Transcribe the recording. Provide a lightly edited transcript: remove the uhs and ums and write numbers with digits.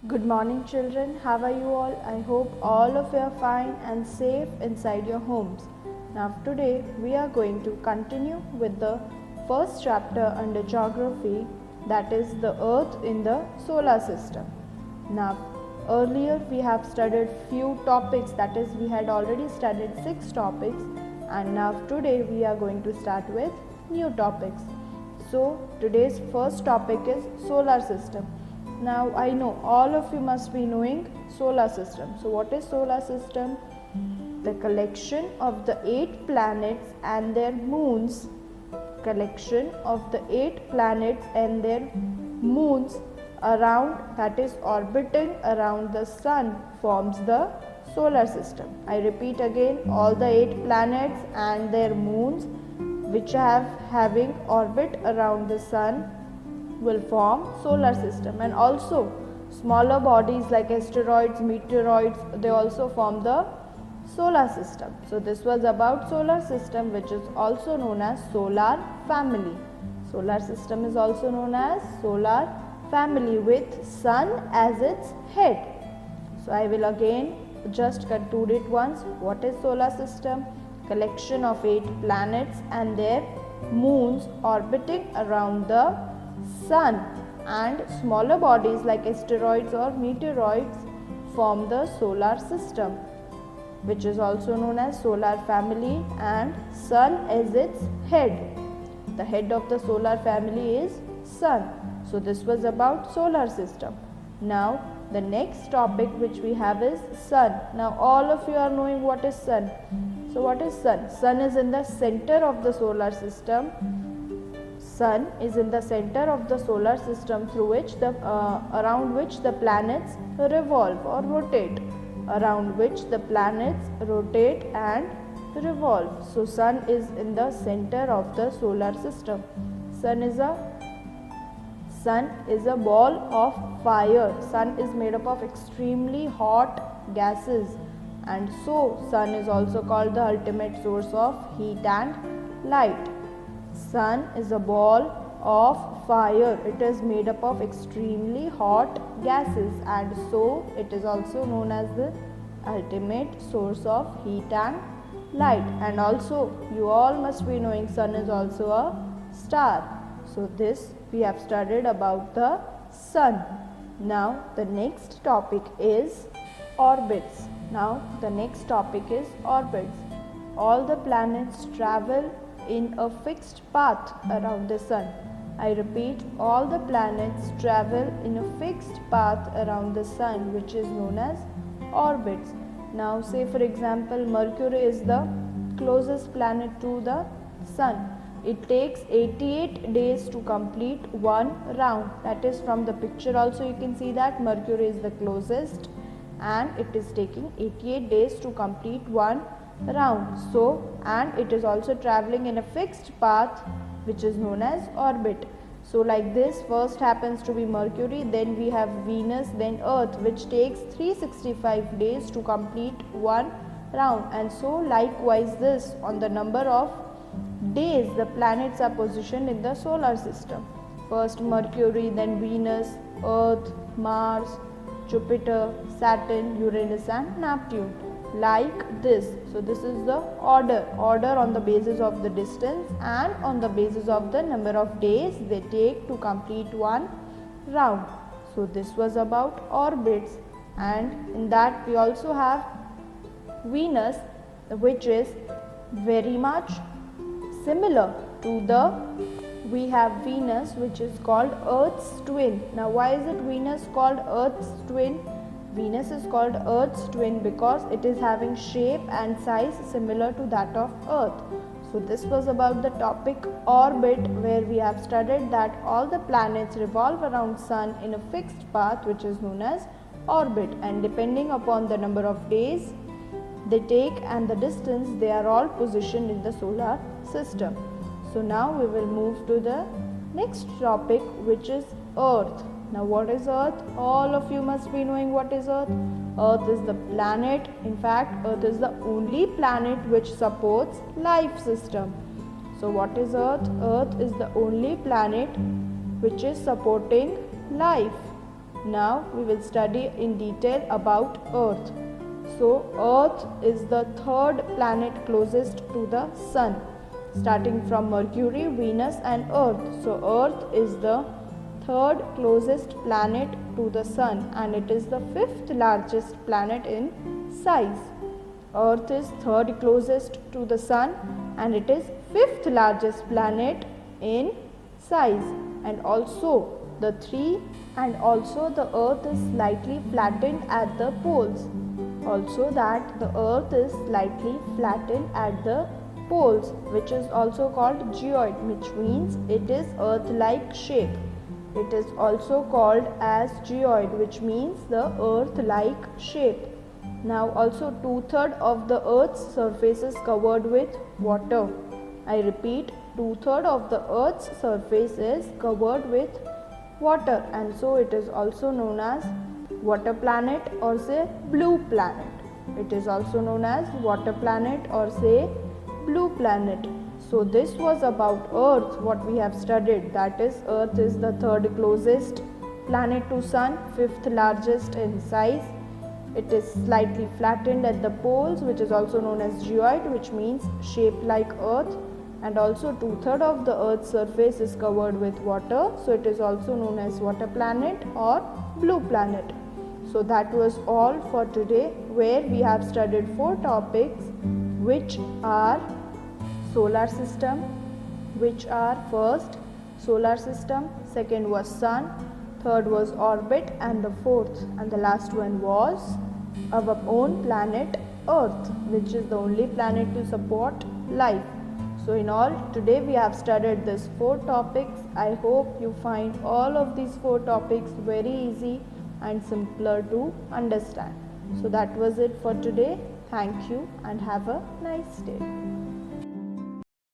Good morning, children. How are you all? I hope all of you are fine and safe inside your homes. Now, today we are going to continue with the first chapter under geography, that is the Earth in the solar system. Now, earlier we have studied few topics, that is, we had already studied 6 topics, and now today we are going to start with new topics. So, today's first topic is solar system. Now I know all of you must be knowing solar system. So what is solar system? The collection of the 8 planets and their moons. Collection of the 8 planets and their moons around, that is orbiting around the sun, forms the solar system. I repeat again, all the 8 planets and their moons which having orbit around the sun will form solar system, and also smaller bodies like asteroids, meteoroids, they also form the solar system. So this was about solar system, which is also known as solar family. Solar system is also known as solar family with sun as its head. So I will again just conclude it once. What is solar system? Collection of 8 planets and their moons orbiting around the sun, and smaller bodies like asteroids or meteoroids form the solar system, which is also known as solar family, and sun is its head. The head of the solar family is sun. So this was about solar system. Now the next topic which we have is sun. Now all of you are knowing what is sun. So what is sun? Sun is in the center of the solar system. Sun is in the center of the solar system through which around which the planets revolve or rotate. Around which the planets rotate and revolve. So sun is in the center of the solar system. Sun is a ball of fire. Sun is made up of extremely hot gases, and so sun is also called the ultimate source of heat and light. Sun is a ball of fire. It is made up of extremely hot gases, and so it is also known as the ultimate source of heat and light. And also you all must be knowing sun is also a star. So this we have studied about the sun. Now the next topic is orbits. Now the next topic is orbits. All the planets travel in a fixed path around the sun. I repeat, all the planets travel in a fixed path around the sun, which is known as orbits. Now say for example, Mercury is the closest planet to the sun. It takes 88 days to complete one round. That is, from the picture also you can see that Mercury is the closest and it is taking 88 days to complete one round. So, and it is also traveling in a fixed path which is known as orbit. So like this, first happens to be Mercury, then we have Venus, then Earth, which takes 365 days to complete one round. And so likewise this, on the number of days the planets are positioned in the solar system. First Mercury, then Venus, Earth, Mars, Jupiter, Saturn, Uranus and Neptune. Like this. So this is the order on the basis of the distance and on the basis of the number of days they take to complete one round. So this was about orbits, and in that we also have Venus, which is very much similar to we have Venus, which is called Earth's twin. Now why is it Venus called Earth's twin? Venus is called Earth's twin because it is having shape and size similar to that of Earth. So this was about the topic orbit, where we have studied that all the planets revolve around sun in a fixed path which is known as orbit, and depending upon the number of days they take and the distance, they are all positioned in the solar system. So now we will move to the next topic, which is Earth. Now what is Earth? All of you must be knowing what is Earth. Earth is the planet. In fact, Earth is the only planet which supports life system. So what is Earth? Earth is the only planet which is supporting life. Now we will study in detail about Earth. So Earth is the third planet closest to the Sun, starting from Mercury, Venus and Earth. So Earth is the third closest planet to the Sun and it is the fifth largest planet in size. Earth is third closest to the Sun and it is fifth largest planet in size, and also the Earth is slightly flattened at the poles. Also that the Earth is slightly flattened at the poles, which is also called geoid, which means it is Earth-like shape. It is also called as geoid, which means the Earth-like shape. Now also 2/3 of the Earth's surface is covered with water. I repeat, 2/3 of the Earth's surface is covered with water, and so it is also known as water planet or say blue planet. It is also known as water planet or say blue planet. So this was about Earth, what we have studied. That is, Earth is the third closest planet to Sun, fifth largest in size. It is slightly flattened at the poles, which is also known as geoid, which means shaped like Earth, and also 2/3 of the Earth's surface is covered with water, so it is also known as water planet or blue planet. So that was all for today, where we have studied 4 topics, which are solar system, which are first solar system, second was sun, third was orbit, and the fourth and the last one was our own planet Earth, which is the only planet to support life. So in all, today we have studied these 4 topics. I hope you find all of these 4 topics very easy and simpler to understand. So that was it for today. Thank you and have a nice day.